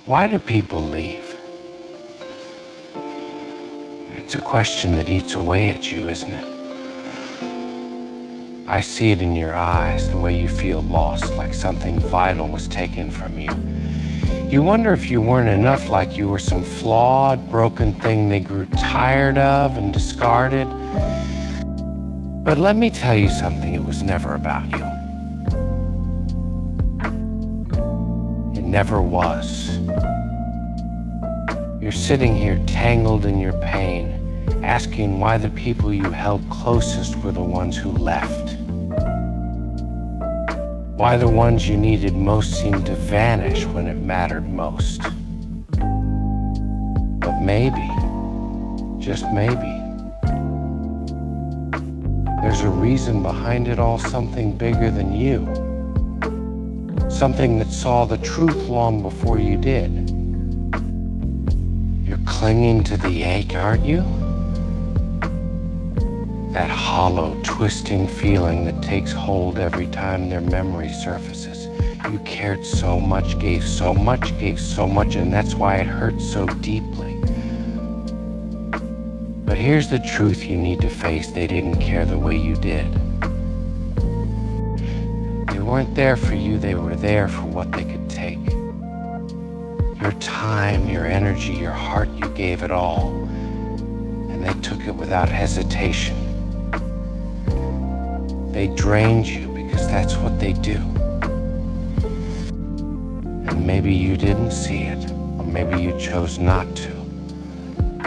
Why do people leave? It's a question that eats away at you, isn't it? I see it in your eyes, the way you feel lost, like something vital was taken from you. You wonder if you weren't enough, like you were some flawed, broken thing they grew tired of and discarded. But let me tell you something, it was never about you. It never was. You're sitting here tangled in your pain, asking why the people you held closest were the ones who left. Why the ones you needed most seemed to vanish when it mattered most. But maybe, just maybe, there's a reason behind it all, something bigger than you. Something that saw the truth long before you did. You're clinging to the ache, aren't you? That hollow, twisting feeling that takes hold every time their memory surfaces. You cared so much, gave so much, and that's why it hurts so deeply. But here's the truth you need to face. They didn't care the way you did. They weren't there for you, they were there for what they could take. Your time, your energy, your heart, you gave it all. And they took it without hesitation. They drained you because that's what they do. And maybe you didn't see it, or maybe you chose not to.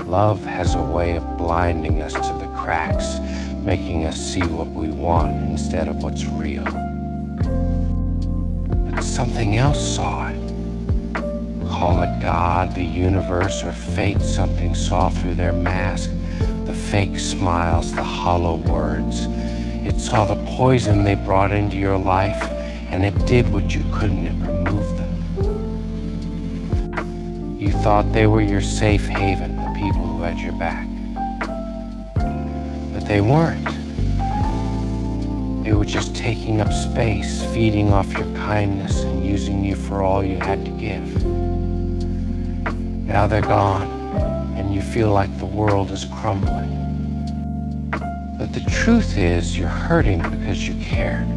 Love has a way of blinding us to the cracks, making us see what we want instead of what's real. But something else saw it. Call it God, the universe, or fate. Something saw through their mask, the fake smiles, the hollow words. It saw the poison they brought into your life, and it did what you couldn't. It removed them. You thought they were your safe haven, the people who had your back. But they weren't. They were just taking up space, feeding off your kindness, and using you for all you had to give. Now they're gone, and you feel like the world is crumbling. But the truth is, you're hurting because you cared,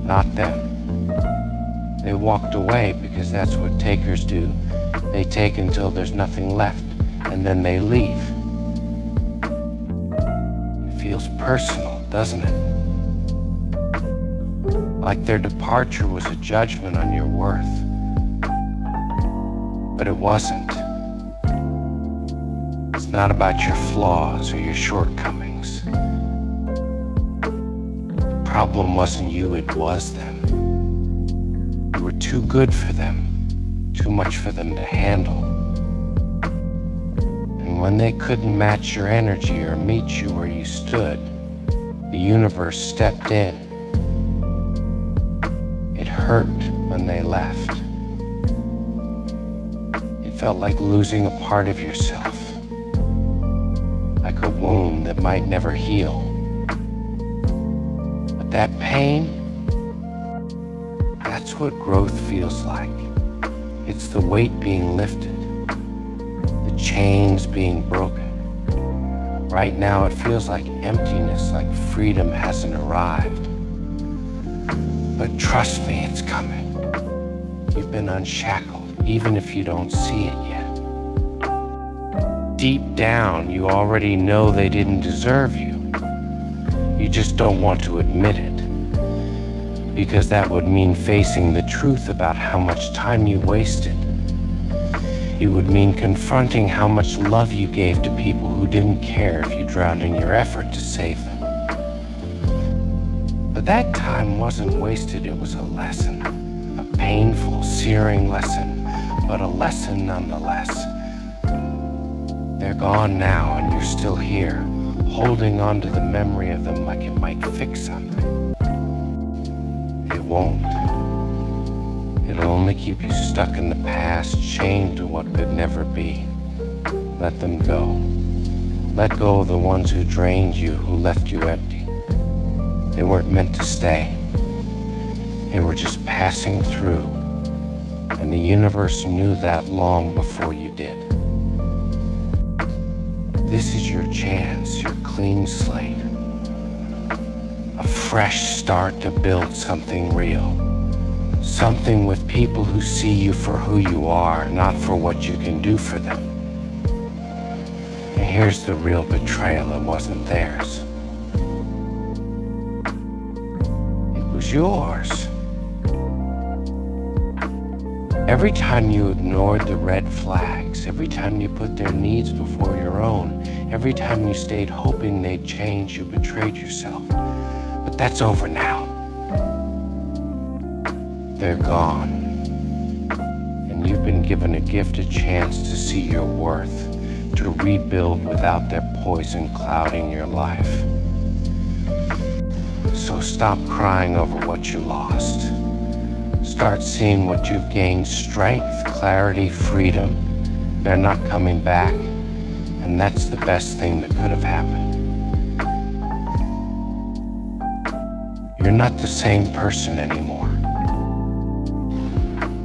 not them. They walked away because that's what takers do. They take until there's nothing left, and then they leave. It feels personal, doesn't it? Like their departure was a judgment on your worth. But it wasn't. It's not about your flaws or your shortcomings. The problem wasn't you, it was them. You were too good for them, too much for them to handle. And when they couldn't match your energy or meet you where you stood, the universe stepped in. It hurt when they left. It felt like losing a part of yourself, like a wound that might never heal. But that pain, that's what growth feels like. It's the weight being lifted, the chains being broken. Right now it feels like emptiness, like freedom hasn't arrived. But trust me, it's coming. You've been unshackled, even if you don't see it yet. Deep down, you already know they didn't deserve you. You just don't want to admit it, because that would mean facing the truth about how much time you wasted. It would mean confronting how much love you gave to people who didn't care if you drowned in your effort to save them. But that time wasn't wasted, it was a lesson. A painful, searing lesson, but a lesson nonetheless. They're gone now, and you're still here, holding on to the memory of them like it might fix something. It won't. It'll only keep you stuck in the past, chained to what could never be. Let them go. Let go of the ones who drained you, who left you empty. They weren't meant to stay. They were just passing through. And the universe knew that long before you did. This is your chance, your clean slate. A fresh start to build something real. Something with people who see you for who you are, not for what you can do for them. And here's the real betrayal, it wasn't theirs. It was yours. Every time you ignored the red flags, every time you put their needs before your own, every time you stayed hoping they'd change, you betrayed yourself. But that's over now. They're gone. And you've been given a gifted chance to see your worth, to rebuild without their poison clouding your life. So stop crying over what you lost. Start seeing what you've gained: strength, clarity, freedom. They're not coming back, and that's the best thing that could have happened. You're not the same person anymore.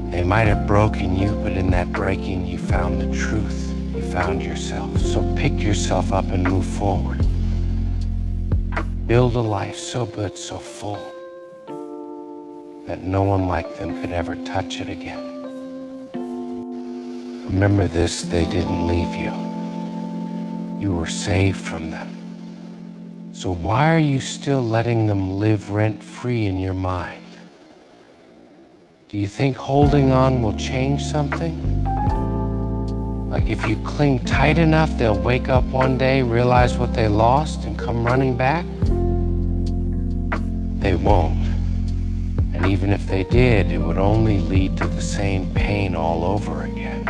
They might have broken you, but in that breaking you found the truth. You found yourself. So pick yourself up and move forward. Build a life so good, so full, that no one like them could ever touch it again. Remember this, they didn't leave you. You were saved from them. So why are you still letting them live rent-free in your mind? Do you think holding on will change something? Like if you cling tight enough, they'll wake up one day, realize what they lost, and come running back? They won't. And even if they did, it would only lead to the same pain all over again.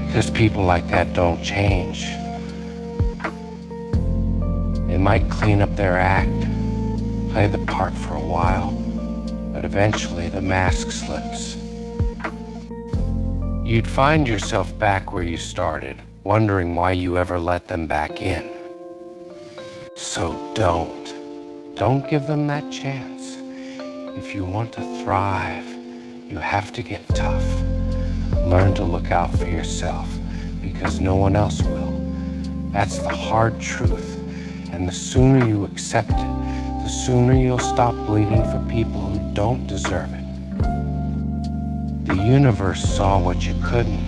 Because people like that don't change. They might clean up their act, play the part for a while, but eventually the mask slips. You'd find yourself back where you started, wondering why you ever let them back in. So don't give them that chance. If you want to thrive, you have to get tough. Learn to look out for yourself, because no one else will. That's the hard truth. And the sooner you accept it, the sooner you'll stop bleeding for people who don't deserve it. The universe saw what you couldn't.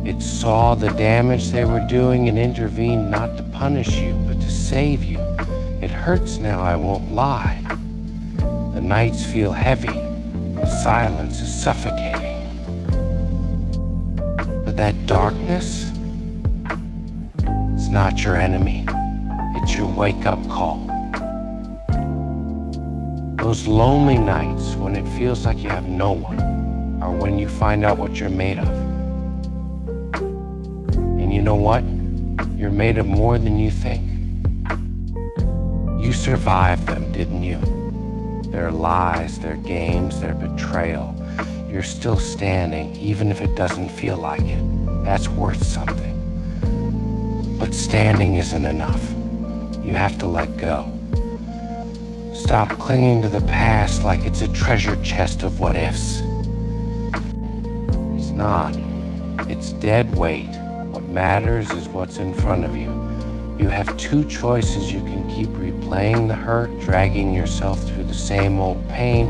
It saw the damage they were doing and intervened not to punish you, but to save you. It hurts now, I won't lie. The nights feel heavy. The silence is suffocating. But that darkness, it's not your enemy. It's your wake-up call. Those lonely nights when it feels like you have no one are when you find out what you're made of. And you know what? You're made of more than you think. You survived them, didn't you? Their lies, their games, their betrayal. You're still standing, even if it doesn't feel like it. That's worth something. But standing isn't enough. You have to let go. Stop clinging to the past like it's a treasure chest of what-ifs. It's not. It's dead weight. What matters is what's in front of you. You have two choices. You can keep replaying the hurt, dragging yourself through the same old pain,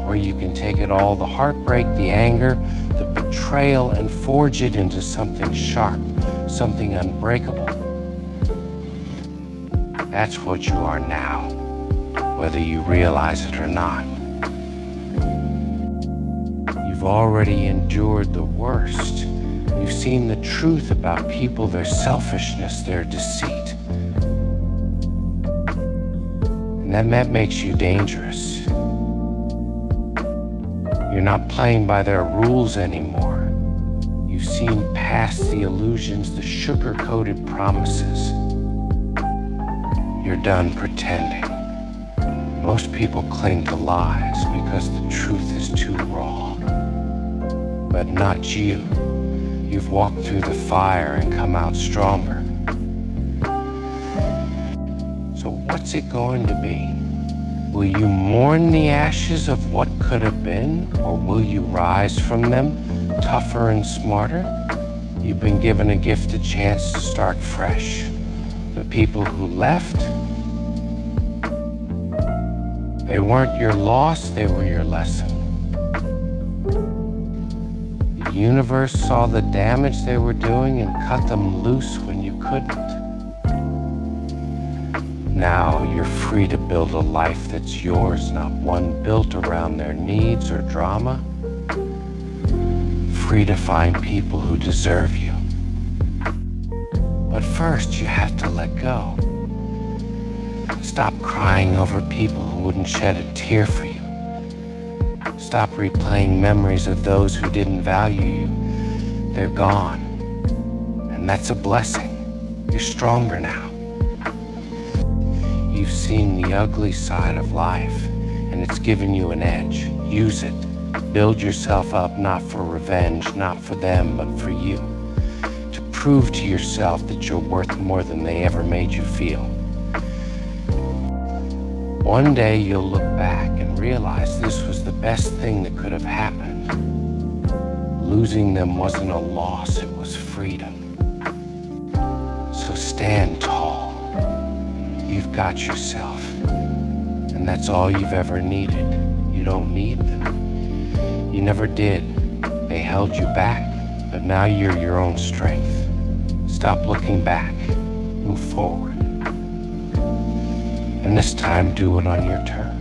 or you can take it all, the heartbreak, the anger, the betrayal, and forge it into something sharp, something unbreakable. That's what you are now, whether you realize it or not. You've already endured the worst. You've seen the truth about people, their selfishness, their deceit. And that makes you dangerous. You're not playing by their rules anymore. You've seen past the illusions, the sugar-coated promises. You're done pretending. Most people cling to lies because the truth is too raw. But not you. You've walked through the fire and come out stronger. So what's it going to be? Will you mourn the ashes of what could have been, or will you rise from them, tougher and smarter? You've been given a gifted chance to start fresh. The people who left, they weren't your loss, they were your lesson. The universe saw the damage they were doing and cut them loose when you couldn't. Now you're free to build a life that's yours, not one built around their needs or drama. Free to find people who deserve you. But first you have to let go. Stop crying over people who wouldn't shed a tear for you. Stop replaying memories of those who didn't value you. They're gone. And that's a blessing. You're stronger now. You've seen the ugly side of life, and it's given you an edge. Use it. Build yourself up, not for revenge, not for them, but for you. To prove to yourself that you're worth more than they ever made you feel. One day you'll look back and realize this was the best thing that could have happened. Losing them wasn't a loss, it was freedom. So stand tall. You've got yourself, and that's all you've ever needed. You don't need them. You never did. They held you back, but now you're your own strength. Stop looking back. Move forward. And this time, do it on your terms.